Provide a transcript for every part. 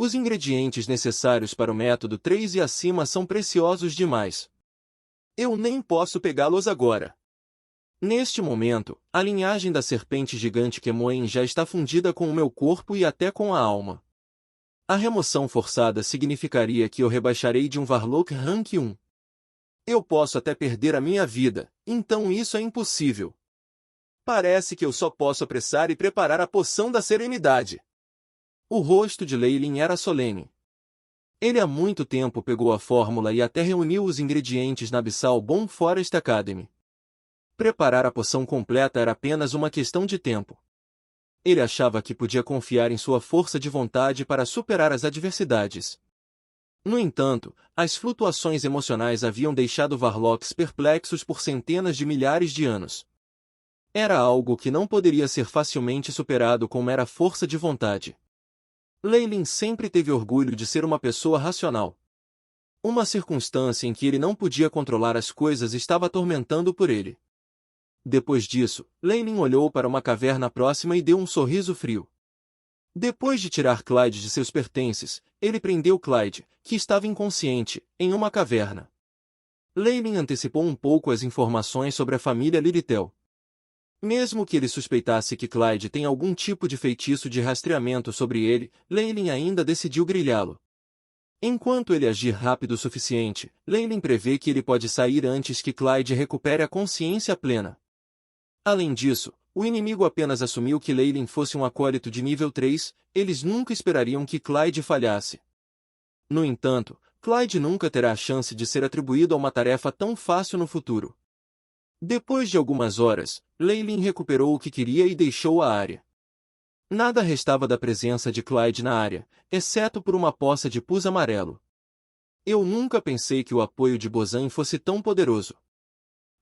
Os ingredientes necessários para o método 3 e acima são preciosos demais. Eu nem posso pegá-los agora. Neste momento, a linhagem da serpente gigante Kemoen já está fundida com o meu corpo e até com a alma. A remoção forçada significaria que eu rebaixarei de um Warlock Rank 1. Eu posso até perder a minha vida, então isso é impossível. Parece que eu só posso apressar e preparar a poção da serenidade. O rosto de Leylin era solene. Ele há muito tempo pegou a fórmula e até reuniu os ingredientes na Abyssal Bomb Forest Academy. Preparar a poção completa era apenas uma questão de tempo. Ele achava que podia confiar em sua força de vontade para superar as adversidades. No entanto, as flutuações emocionais haviam deixado Warlocks perplexos por centenas de milhares de anos. Era algo que não poderia ser facilmente superado com mera força de vontade. Leylin sempre teve orgulho de ser uma pessoa racional. Uma circunstância em que ele não podia controlar as coisas estava atormentando por ele. Depois disso, Leylin olhou para uma caverna próxima e deu um sorriso frio. Depois de tirar Clyde de seus pertences, ele prendeu Clyde, que estava inconsciente, em uma caverna. Leylin antecipou um pouco as informações sobre a família Liritel. Mesmo que ele suspeitasse que Clyde tem algum tipo de feitiço de rastreamento sobre ele, Leylin ainda decidiu grilhá-lo. Enquanto ele agir rápido o suficiente, Leylin prevê que ele pode sair antes que Clyde recupere a consciência plena. Além disso, o inimigo apenas assumiu que Leylin fosse um acólito de nível 3, eles nunca esperariam que Clyde falhasse. No entanto, Clyde nunca terá a chance de ser atribuído a uma tarefa tão fácil no futuro. Depois de algumas horas, Leylin recuperou o que queria e deixou a área. Nada restava da presença de Clyde na área, exceto por uma poça de pus amarelo. Eu nunca pensei que o apoio de Bozan fosse tão poderoso.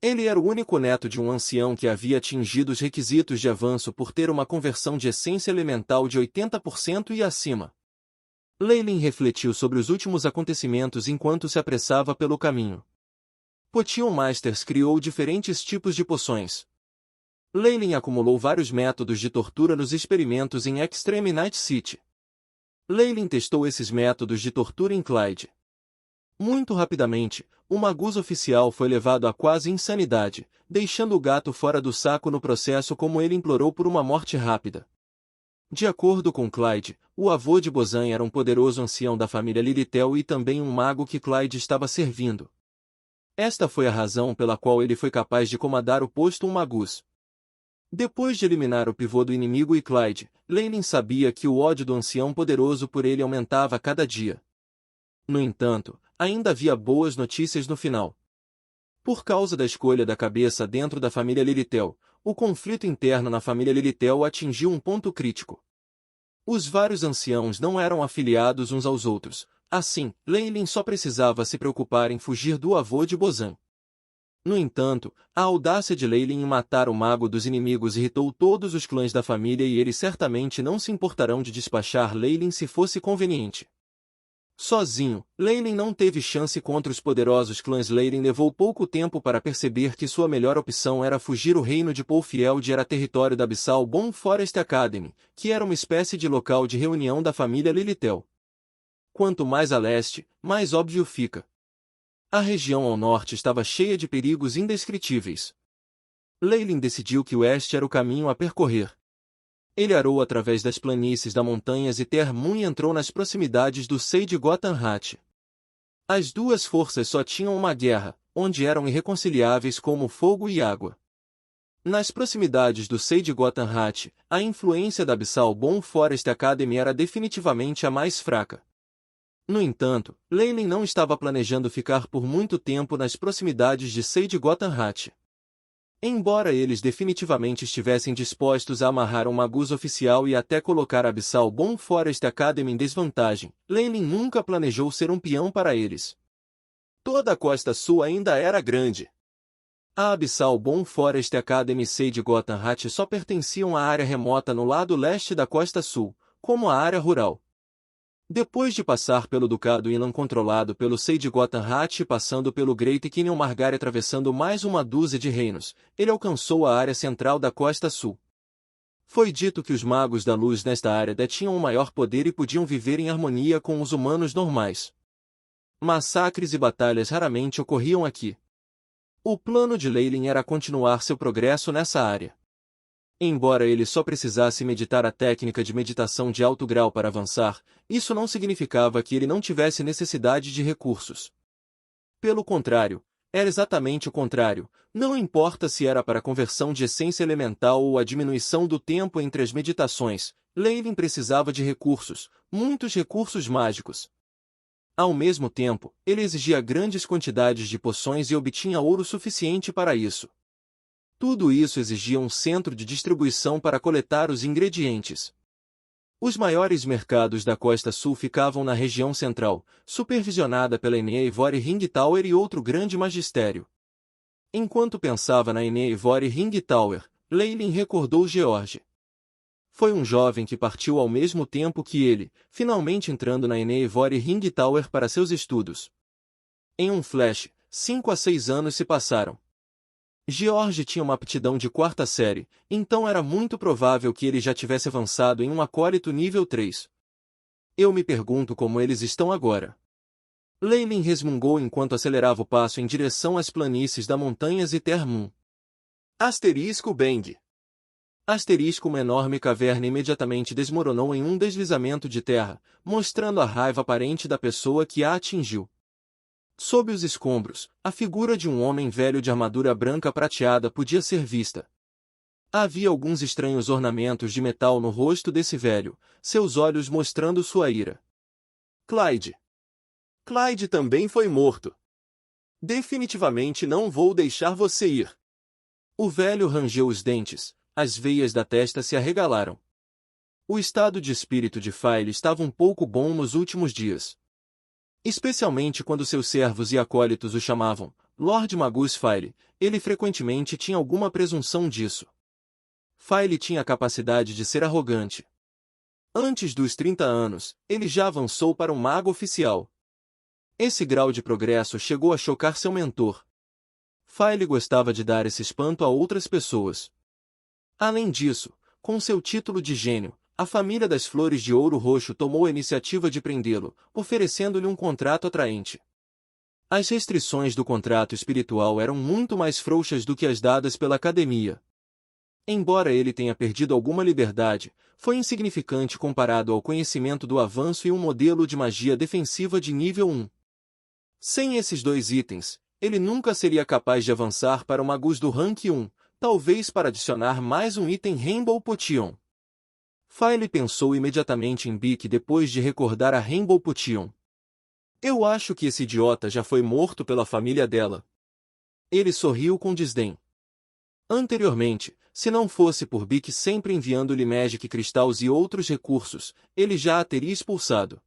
Ele era o único neto de um ancião que havia atingido os requisitos de avanço por ter uma conversão de essência elemental de 80% e acima. Leylin refletiu sobre os últimos acontecimentos enquanto se apressava pelo caminho. Potion Masters criou diferentes tipos de poções. Leylin acumulou vários métodos de tortura nos experimentos em Extreme Night City. Leylin testou esses métodos de tortura em Clyde. Muito rapidamente, o Magus oficial foi levado a quase insanidade, deixando o gato fora do saco no processo como ele implorou por uma morte rápida. De acordo com Clyde, o avô de Bozan era um poderoso ancião da família Liritel e também um mago que Clyde estava servindo. Esta foi a razão pela qual ele foi capaz de comandar o posto Magus. Depois de eliminar o pivô do inimigo e Clyde, Leylin sabia que o ódio do ancião poderoso por ele aumentava a cada dia. No entanto, ainda havia boas notícias no final. Por causa da escolha da cabeça dentro da família Liritel, o conflito interno na família Liritel atingiu um ponto crítico. Os vários anciãos não eram afiliados uns aos outros, assim, Leylin só precisava se preocupar em fugir do avô de Bozan. No entanto, a audácia de Leylin em matar o mago dos inimigos irritou todos os clãs da família e eles certamente não se importarão de despachar Leylin se fosse conveniente. Sozinho, Leylin não teve chance contra os poderosos clãs. Leylin levou pouco tempo para perceber que sua melhor opção era fugir. O reino de Polfield era território da Abyssal Bomb Forest Academy, que era uma espécie de local de reunião da família Liritel. Quanto mais a leste, mais óbvio fica. A região ao norte estava cheia de perigos indescritíveis. Leylin decidiu que o oeste era o caminho a percorrer. Ele arou através das planícies das montanhas e Termun e entrou nas proximidades do Sage Gotanhat. As duas forças só tinham uma guerra, onde eram irreconciliáveis como fogo e água. Nas proximidades do Sage Gotanhat, a influência da Abyssal Bomb Forest Academy era definitivamente a mais fraca. No entanto, Leylin não estava planejando ficar por muito tempo nas proximidades de Sage Gotanhat. Embora eles definitivamente estivessem dispostos a amarrar um Magus oficial e até colocar a Abyssal Bomb Forest Academy em desvantagem, Leylin nunca planejou ser um peão para eles. Toda a costa sul ainda era grande. A Abyssal Bomb Forest Academy e Sage Gotanhat só pertenciam à área remota no lado leste da costa sul, como a área rural. Depois de passar pelo Ducado Ilan controlado pelo Sage Gotanhat e passando pelo Great Kinyon Margar e atravessando mais uma dúzia de reinos, ele alcançou a área central da costa sul. Foi dito que os magos da luz nesta área detinham o maior poder e podiam viver em harmonia com os humanos normais. Massacres e batalhas raramente ocorriam aqui. O plano de Leylin era continuar seu progresso nessa área. Embora ele só precisasse meditar a técnica de meditação de alto grau para avançar, isso não significava que ele não tivesse necessidade de recursos. Pelo contrário, era exatamente o contrário, não importa se era para a conversão de essência elemental ou a diminuição do tempo entre as meditações, Leylin precisava de recursos, muitos recursos mágicos. Ao mesmo tempo, ele exigia grandes quantidades de poções e obtinha ouro suficiente para isso. Tudo isso exigia um centro de distribuição para coletar os ingredientes. Os maiores mercados da Costa Sul ficavam na região central, supervisionada pela Ivory Ring Tower e outro grande magistério. Enquanto pensava na Ivory Ring Tower, Leylin recordou George. Foi um jovem que partiu ao mesmo tempo que ele, finalmente entrando na Ivory Ring Tower para seus estudos. Em um flash, 5 a 6 anos se passaram. George tinha uma aptidão de 4ª série, então era muito provável que ele já tivesse avançado em um acólito nível 3. Eu me pergunto como eles estão agora. Leylin resmungou enquanto acelerava o passo em direção às planícies da montanhas e Termun. Asterisco Bang. Asterisco uma enorme caverna imediatamente desmoronou em um deslizamento de terra, mostrando a raiva aparente da pessoa que a atingiu. Sob os escombros, a figura de um homem velho de armadura branca prateada podia ser vista. Havia alguns estranhos ornamentos de metal no rosto desse velho, seus olhos mostrando sua ira. Clyde. Clyde também foi morto. Definitivamente não vou deixar você ir. O velho rangeu os dentes, as veias da testa se arregalaram. O estado de espírito de Fyle estava um pouco bom nos últimos dias. Especialmente quando seus servos e acólitos o chamavam Lord Magus Fyle, ele frequentemente tinha alguma presunção disso. Fyle tinha a capacidade de ser arrogante. Antes dos 30 anos, ele já avançou para um mago oficial. Esse grau de progresso chegou a chocar seu mentor. Fyle gostava de dar esse espanto a outras pessoas. Além disso, com seu título de gênio, a família das Flores de Ouro Roxo tomou a iniciativa de prendê-lo, oferecendo-lhe um contrato atraente. As restrições do contrato espiritual eram muito mais frouxas do que as dadas pela academia. Embora ele tenha perdido alguma liberdade, foi insignificante comparado ao conhecimento do avanço e um modelo de magia defensiva de nível 1. Sem esses 2 itens, ele nunca seria capaz de avançar para o Magus do Rank 1, talvez para adicionar mais um item Rainbow Potion. Fyle pensou imediatamente em Bic depois de recordar a Rainbow Potion. Eu acho que esse idiota já foi morto pela família dela. Ele sorriu com desdém. Anteriormente, se não fosse por Bic sempre enviando-lhe Magic Crystals e outros recursos, ele já a teria expulsado.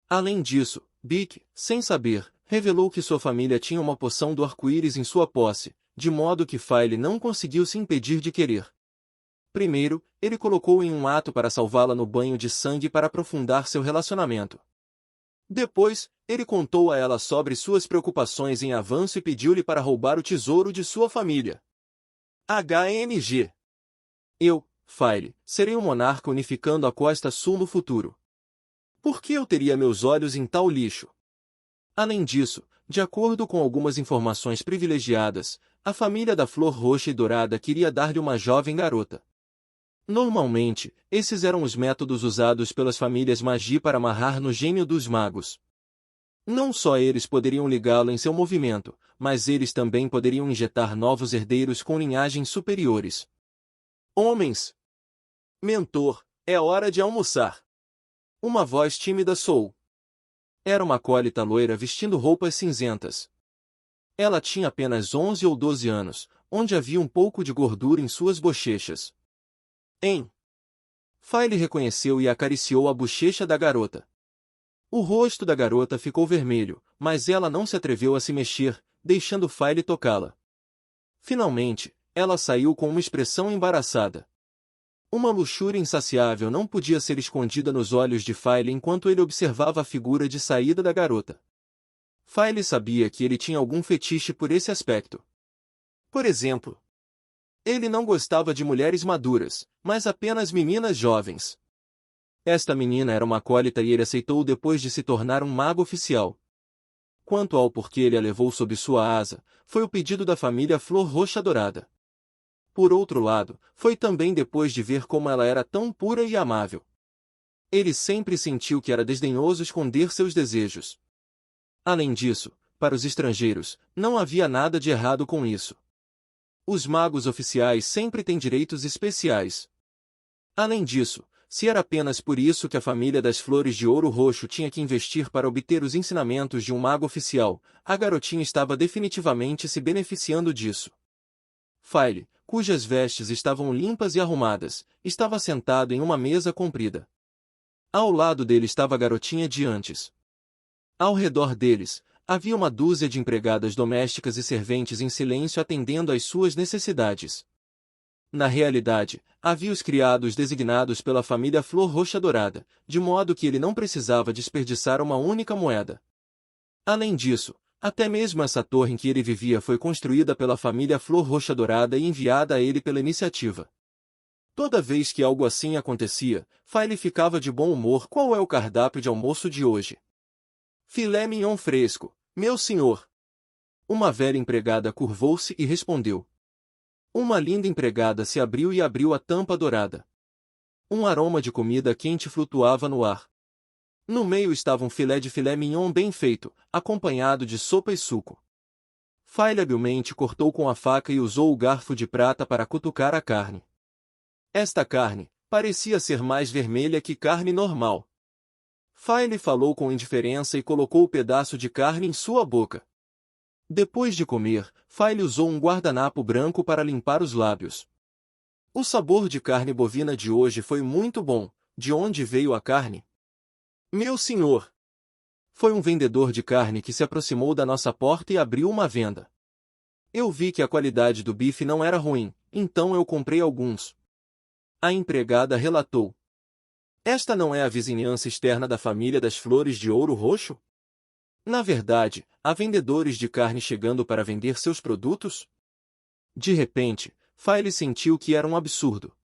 Além disso, Bic, sem saber, revelou que sua família tinha uma poção do arco-íris em sua posse, de modo que Fyle não conseguiu se impedir de querer. Primeiro, ele colocou em um ato para salvá-la no banho de sangue para aprofundar seu relacionamento. Depois, ele contou a ela sobre suas preocupações em avanço e pediu-lhe para roubar o tesouro de sua família. HNG. Eu, Fyle, serei um monarca unificando a Costa Sul no futuro. Por que eu teria meus olhos em tal lixo? Além disso, de acordo com algumas informações privilegiadas, a família da Flor Roxa e Dourada queria dar-lhe uma jovem garota. Normalmente, esses eram os métodos usados pelas famílias Magi para amarrar no gênio dos magos. Não só eles poderiam ligá-lo em seu movimento, mas eles também poderiam injetar novos herdeiros com linhagens superiores. Homens! Mentor, é hora de almoçar. Uma voz tímida soou. Era uma acólita loira vestindo roupas cinzentas. Ela tinha apenas 11 ou 12 anos, onde havia um pouco de gordura em suas bochechas. Fyle reconheceu e acariciou a bochecha da garota. O rosto da garota ficou vermelho, mas ela não se atreveu a se mexer, deixando Fyle tocá-la. Finalmente, ela saiu com uma expressão embaraçada. Uma luxúria insaciável não podia ser escondida nos olhos de Fyle enquanto ele observava a figura de saída da garota. Fyle sabia que ele tinha algum fetiche por esse aspecto. Por exemplo, Ele não gostava de mulheres maduras, mas apenas meninas jovens. Esta menina era uma acólita e ele aceitou depois de se tornar um mago oficial. Quanto ao porquê ele a levou sob sua asa, foi o pedido da família Flor Roxa Dourada. Por outro lado, foi também depois de ver como ela era tão pura e amável. Ele sempre sentiu que era desdenhoso esconder seus desejos. Além disso, para os estrangeiros, não havia nada de errado com isso. Os magos oficiais sempre têm direitos especiais. Além disso, se era apenas por isso que a família das Flores de Ouro Roxo tinha que investir para obter os ensinamentos de um mago oficial, a garotinha estava definitivamente se beneficiando disso. File, cujas vestes estavam limpas e arrumadas, estava sentado em uma mesa comprida. Ao lado dele estava a garotinha de antes. Ao redor deles, havia uma dúzia de empregadas domésticas e serventes em silêncio atendendo às suas necessidades. Na realidade, havia os criados designados pela família Flor Roxa Dourada, de modo que ele não precisava desperdiçar uma única moeda. Além disso, até mesmo essa torre em que ele vivia foi construída pela família Flor Roxa Dourada e enviada a ele pela iniciativa. Toda vez que algo assim acontecia, File ficava de bom humor. Qual é o cardápio de almoço de hoje? Filé mignon fresco, meu senhor. Uma velha empregada curvou-se e respondeu. Uma linda empregada se abriu e abriu a tampa dourada. Um aroma de comida quente flutuava no ar. No meio estava um filé de filé mignon bem feito, acompanhado de sopa e suco. File habilmente cortou com a faca e usou o garfo de prata para cutucar a carne. Esta carne parecia ser mais vermelha que carne normal. File falou com indiferença e colocou o pedaço de carne em sua boca. Depois de comer, File usou um guardanapo branco para limpar os lábios. O sabor de carne bovina de hoje foi muito bom. De onde veio a carne? Meu senhor! Foi um vendedor de carne que se aproximou da nossa porta e abriu uma venda. Eu vi que a qualidade do bife não era ruim, então eu comprei alguns. A empregada relatou. Esta não é a vizinhança externa da família das Flores de Ouro Roxo? Na verdade, há vendedores de carne chegando para vender seus produtos? De repente, File sentiu que era um absurdo.